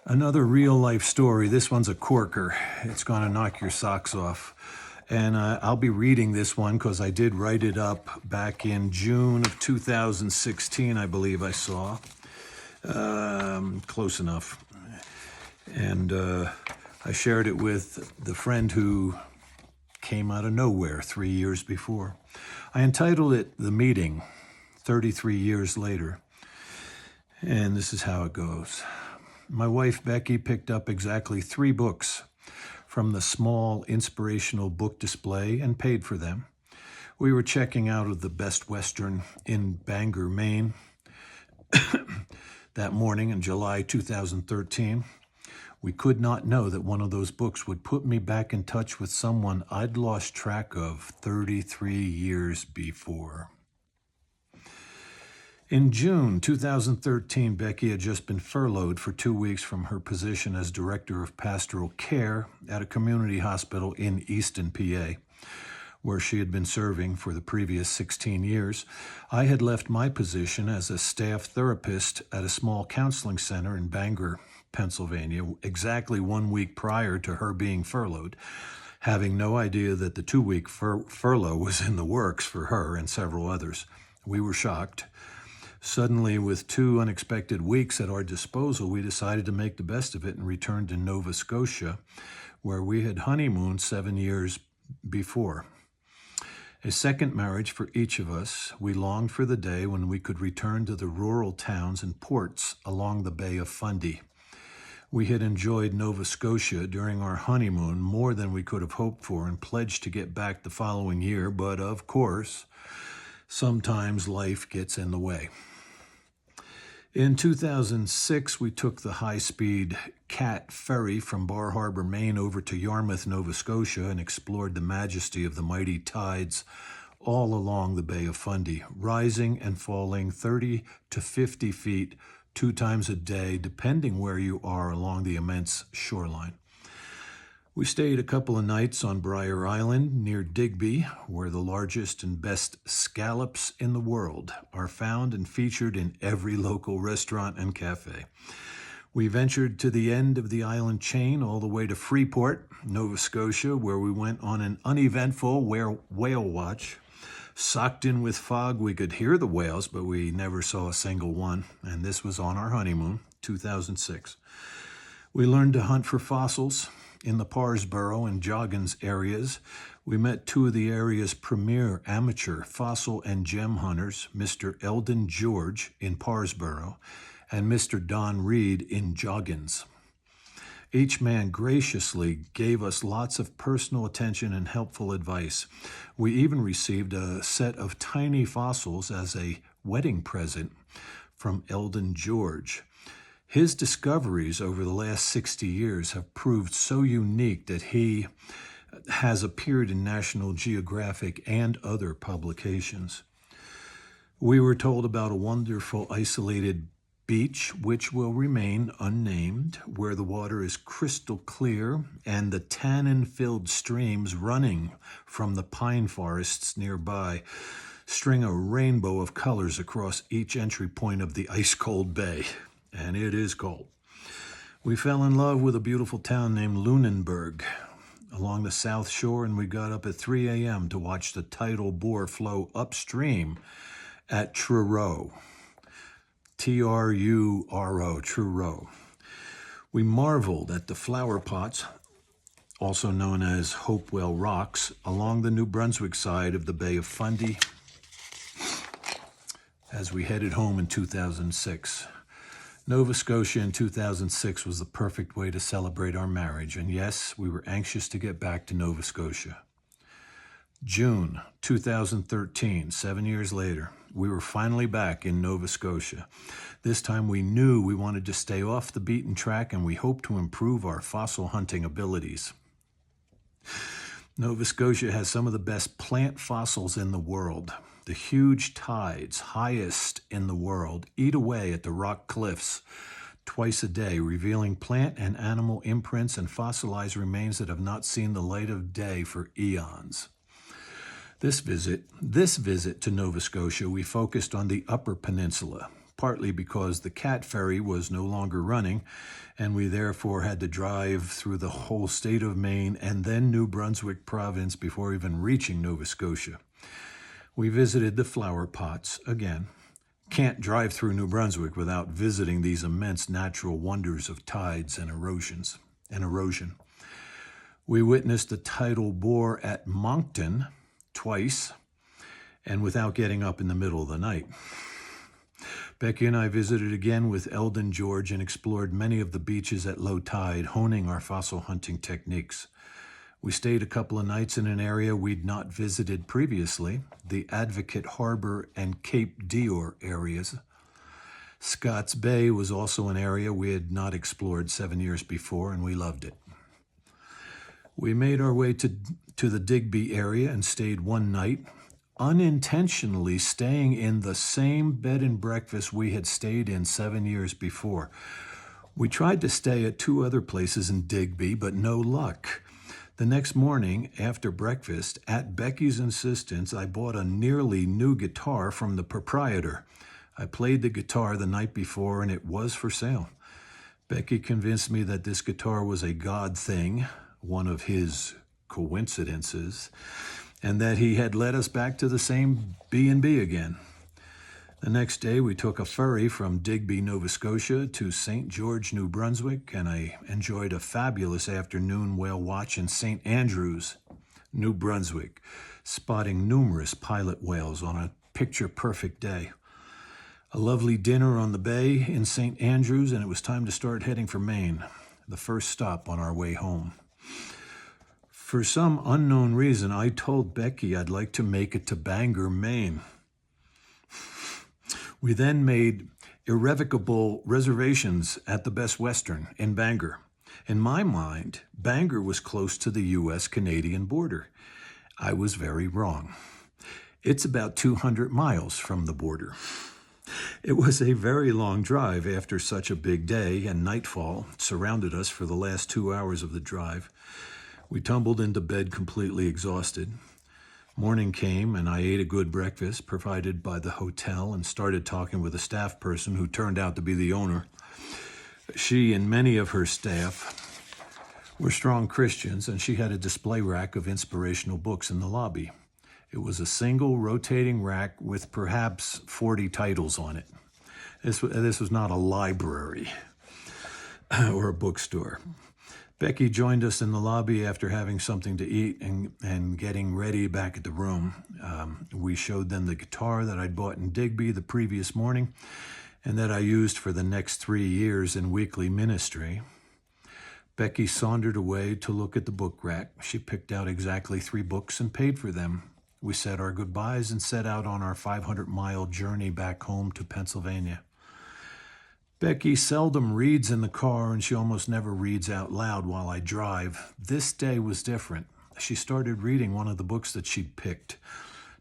Another real-life story. This one's a corker. It's going to knock your socks off. And I'll be reading this one because I did write it up back in June of 2016, I believe I saw. Close enough. And I shared it with the friend who came out of nowhere 3 years before. I entitled it The Meeting, 33 years later. And this is how it goes. My wife, Becky, picked up exactly 3 books from the small inspirational book display and paid for them. We were checking out of the Best Western in Bangor, Maine that morning in July 2013. We could not know that one of those books would put me back in touch with someone I'd lost track of 33 years before. In June 2013, Becky had just been furloughed for 2 weeks from her position as Director of Pastoral Care at a community hospital in Easton, PA, where she had been serving for the previous 16 years. I had left my position as a staff therapist at a small counseling center in Bangor, Pennsylvania, exactly 1 week prior to her being furloughed, having no idea that the 2-week furlough was in the works for her and several others. We were shocked. Suddenly, with 2 unexpected weeks at our disposal, we decided to make the best of it and returned to Nova Scotia, where we had honeymooned 7 years before. A second marriage for each of us, we longed for the day when we could return to the rural towns and ports along the Bay of Fundy. We had enjoyed Nova Scotia during our honeymoon more than we could have hoped for and pledged to get back the following year, but of course, sometimes life gets in the way. In 2006, we took the high-speed Cat ferry from Bar Harbor, Maine over to Yarmouth, Nova Scotia and explored the majesty of the mighty tides all along the Bay of Fundy, rising and falling 30 to 50 feet 2 times a day, depending where you are along the immense shoreline. We stayed a couple of nights on Briar Island near Digby, where the largest and best scallops in the world are found and featured in every local restaurant and cafe. We ventured to the end of the island chain all the way to Freeport, Nova Scotia, where we went on an uneventful whale watch. Socked in with fog, we could hear the whales, but we never saw a single one, and this was on our honeymoon, 2006. We learned to hunt for fossils in the Parsboro and Joggins areas. We met 2 of the area's premier amateur fossil and gem hunters, Mr. Eldon George in Parsboro and Mr. Don Reed in Joggins. Each man graciously gave us lots of personal attention and helpful advice. We even received a set of tiny fossils as a wedding present from Eldon George. His discoveries over the last 60 years have proved so unique that he has appeared in National Geographic and other publications. We were told about a wonderful isolated beach, which will remain unnamed, where the water is crystal clear and the tannin-filled streams running from the pine forests nearby string a rainbow of colors across each entry point of the ice-cold bay. And it is cold. We fell in love with a beautiful town named Lunenburg along the south shore, and we got up at 3 a.m. to watch the tidal bore flow upstream at Truro. Truro, Truro. We marveled at the flower pots, also known as Hopewell Rocks, along the New Brunswick side of the Bay of Fundy as we headed home in 2006. Nova Scotia in 2006 was the perfect way to celebrate our marriage, and yes, we were anxious to get back to Nova Scotia. June 2013, 7 years later, we were finally back in Nova Scotia. This time we knew we wanted to stay off the beaten track, and we hoped to improve our fossil hunting abilities. Nova Scotia has some of the best plant fossils in the world. The huge tides, highest in the world, eat away at the rock cliffs twice a day, revealing plant and animal imprints and fossilized remains that have not seen the light of day for eons. This visit to Nova Scotia, we focused on the Upper Peninsula, partly because the cat ferry was no longer running, and we therefore had to drive through the whole state of Maine and then New Brunswick province before even reaching Nova Scotia. We visited the flower pots again. Can't drive through New Brunswick without visiting these immense natural wonders of tides and erosion. We witnessed the tidal bore at Moncton twice, and without getting up in the middle of the night. Becky and I visited again with Eldon George and explored many of the beaches at low tide, honing our fossil hunting techniques. We stayed a couple of nights in an area we'd not visited previously, the Advocate Harbor and Cape Dior areas. Scotts Bay was also an area we had not explored 7 years before, and we loved it. We made our way to the Digby area and stayed one night, unintentionally staying in the same bed and breakfast we had stayed in 7 years before. We tried to stay at 2 other places in Digby, but no luck. The next morning, after breakfast, at Becky's insistence, I bought a nearly new guitar from the proprietor. I played the guitar the night before, and it was for sale. Becky convinced me that this guitar was a God thing, one of his coincidences, and that he had led us back to the same B&B again. The next day, we took a ferry from Digby, Nova Scotia to St. George, New Brunswick, and I enjoyed a fabulous afternoon whale watch in St. Andrews, New Brunswick, spotting numerous pilot whales on a picture-perfect day. A lovely dinner on the bay in St. Andrews, and it was time to start heading for Maine, the first stop on our way home. For some unknown reason, I told Becky I'd like to make it to Bangor, Maine. We then made irrevocable reservations at the Best Western in Bangor. In my mind, Bangor was close to the U.S.-Canadian border. I was very wrong. It's about 200 miles from the border. It was a very long drive after such a big day, and nightfall surrounded us for the last 2 hours of the drive. We tumbled into bed completely exhausted. Morning came, and I ate a good breakfast provided by the hotel and started talking with a staff person who turned out to be the owner. She and many of her staff were strong Christians, and she had a display rack of inspirational books in the lobby. It was a single rotating rack with perhaps 40 titles on it. This was not a library or a bookstore. Becky joined us in the lobby after having something to eat and getting ready back at the room. We showed them the guitar that I'd bought in Digby the previous morning and that I used for the next 3 years in weekly ministry. Becky sauntered away to look at the book rack. She picked out exactly 3 books and paid for them. We said our goodbyes and set out on our 500-mile journey back home to Pennsylvania. Becky seldom reads in the car, and she almost never reads out loud while I drive. This day was different. She started reading one of the books that she'd picked.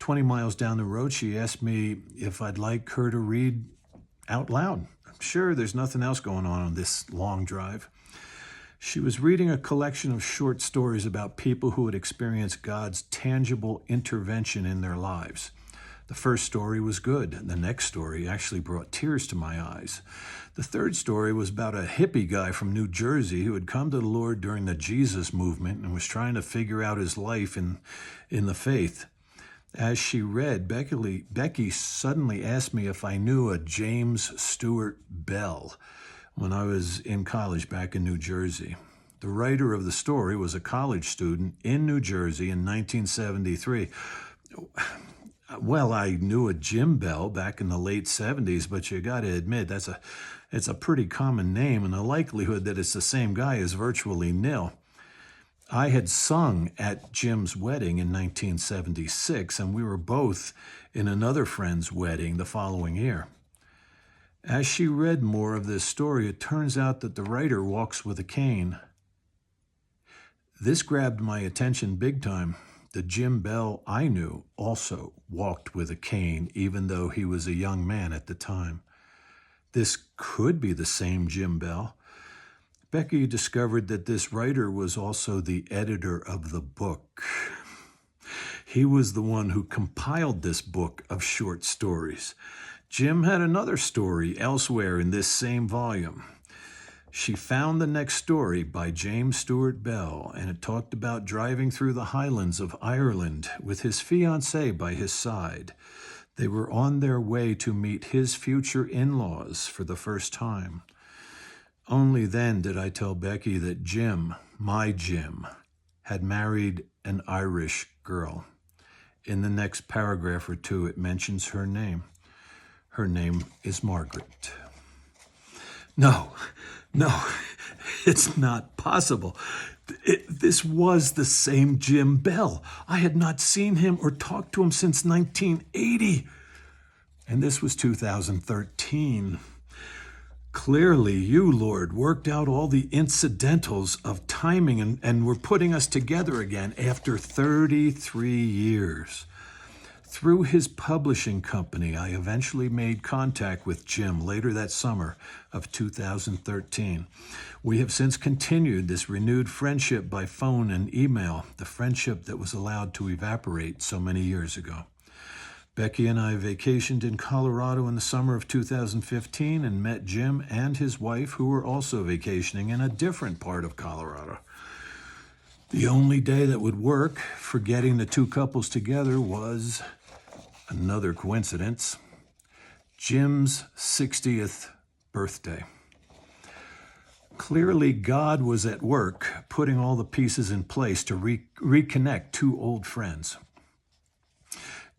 20 miles down the road, she asked me if I'd like her to read out loud. Sure, there's nothing else going on this long drive. She was reading a collection of short stories about people who had experienced God's tangible intervention in their lives. The first story was good. The next story actually brought tears to my eyes. The third story was about a hippie guy from New Jersey who had come to the Lord during the Jesus movement and was trying to figure out his life in the faith. As she read, Becky suddenly asked me if I knew a James Stuart Bell when I was in college back in New Jersey. The writer of the story was a college student in New Jersey in 1973. Well, I knew a Jim Bell back in the late 70s, but you got to admit it's a pretty common name, and the likelihood that it's the same guy is virtually nil. I had sung at Jim's wedding in 1976, and we were both in another friend's wedding the following year. As she read more of this story, it turns out that the writer walks with a cane. This grabbed my attention big time. The Jim Bell I knew also walked with a cane, even though he was a young man at the time. This could be the same Jim Bell. Becky discovered that this writer was also the editor of the book. He was the one who compiled this book of short stories. Jim had another story elsewhere in this same volume. She Found the Next Story by James Stuart Bell, and it talked about driving through the highlands of Ireland with his fiancée by his side. They were on their way to meet his future in-laws for the first time. Only then did I tell Becky that Jim, my Jim, had married an Irish girl. In the next paragraph or two, it mentions her name. Her name is Margaret. No, it's not possible. This was the same Jim Bell. I had not seen him or talked to him since 1980. And this was 2013. Clearly, you, Lord, worked out all the incidentals of timing and were putting us together again after 33 years. Through his publishing company, I eventually made contact with Jim later that summer of 2013. We have since continued this renewed friendship by phone and email, the friendship that was allowed to evaporate so many years ago. Becky and I vacationed in Colorado in the summer of 2015 and met Jim and his wife, who were also vacationing in a different part of Colorado. The only day that would work for getting the two couples together was, another coincidence, Jim's 60th birthday. Clearly, God was at work putting all the pieces in place to reconnect two old friends.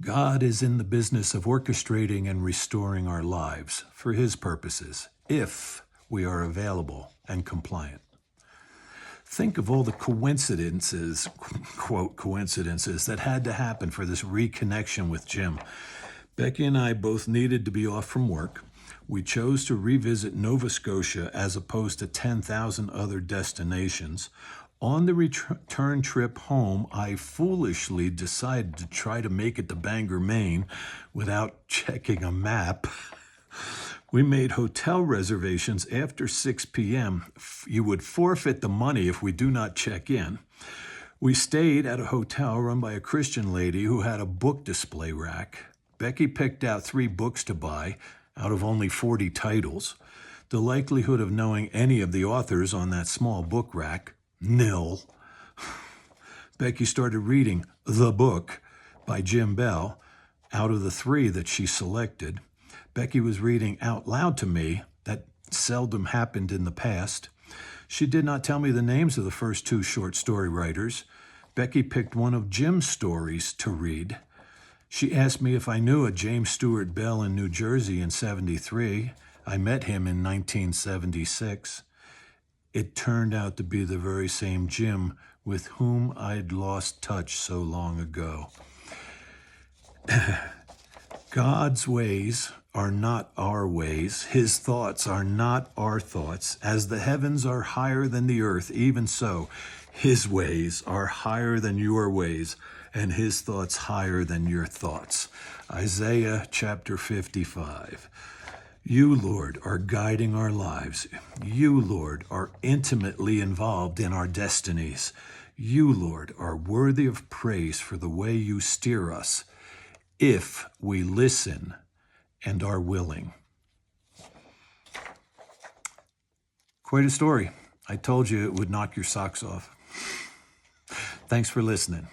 God is in the business of orchestrating and restoring our lives for his purposes, if we are available and compliant. Think of all the coincidences, quote, coincidences that had to happen for this reconnection with Jim. Becky and I both needed to be off from work. We chose to revisit Nova Scotia as opposed to 10,000 other destinations. On the return trip home, I foolishly decided to try to make it to Bangor, Maine without checking a map. We made hotel reservations after 6 p.m. You would forfeit the money if we do not check in. We stayed at a hotel run by a Christian lady who had a book display rack. Becky picked out 3 books to buy out of only 40 titles. The likelihood of knowing any of the authors on that small book rack, nil. Becky started reading The Book by Jim Bell out of the 3 that she selected. Becky was reading out loud to me. That seldom happened in the past. She did not tell me the names of the first 2 short story writers. Becky picked one of Jim's stories to read. She asked me if I knew a James Stuart Bell in New Jersey in 73. I met him in 1976. It turned out to be the very same Jim with whom I'd lost touch so long ago. God's ways are not our ways. His thoughts are not our thoughts. As the heavens are higher than the earth, even so, his ways are higher than your ways, and his thoughts higher than your thoughts. Isaiah chapter 55. You, Lord, are guiding our lives. You, Lord, are intimately involved in our destinies. You, Lord, are worthy of praise for the way you steer us, if we listen and are willing. Quite a story. I told you it would knock your socks off. Thanks for listening.